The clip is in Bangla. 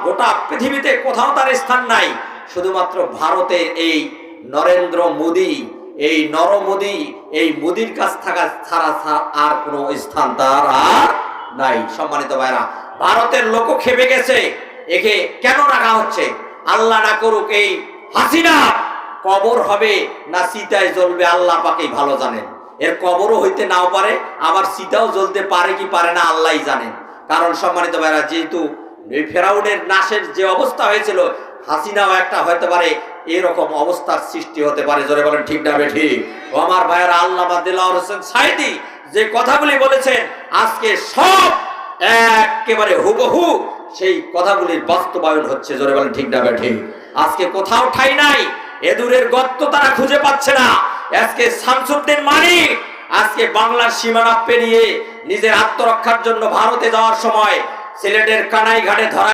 গোটা পৃথিবীতে কোথাও তার স্থান নাই, শুধুমাত্র ভারতের এই নরেন্দ্র মোদী, এই নরমোদী, এই মোদীর কাছ থাকা ছাড়া আর কোনো স্থান তার আর নাই। সম্মানিত ভাইরা, ভারতের লোক খেপে গেছে। একে কেন রাখা হচ্ছে? আল্লাহ না করুক এই হাসিনা কবর হবে না চিতায় জ্বলবে, আল্লাহ পাকেই ভালো জানেন। এর কবরও হইতে নাও পারে, আবার চিতাও জ্বলতে পারে কি পারে না আল্লাহই জানেন। কারণ সম্মানিত ভাইরা, যেহেতু ফেরাউনের নাশের যে অবস্থা হয়েছিল, হাসিনাও একটা হতে পারে এরকম অবস্থার সৃষ্টি হতে পারে। জোরে বলেন ঠিক না বেঠিক? ও আমার ভাইয়েরা, আল্লামা দিলওয়ার হোসেন সাঈদী যে কথাগুলি বলেছেন, আজকে সব একেবারে হুবহু সেই কথাগুলির বাস্তবায়ন হচ্ছে। জোরে বলেন ঠিক না বেঠিক? আজকে কোথাও ঠাঁই নাই, এদুরের গর্ত তারা খুঁজে পাচ্ছে না। আজকে শামসুদ্দিন মানিক আজকে বাংলার সীমানা পেরিয়ে নিজের আত্মরক্ষার জন্য ভারতে যাওয়ার সময় সিলেটের কানাইঘাটে ধরা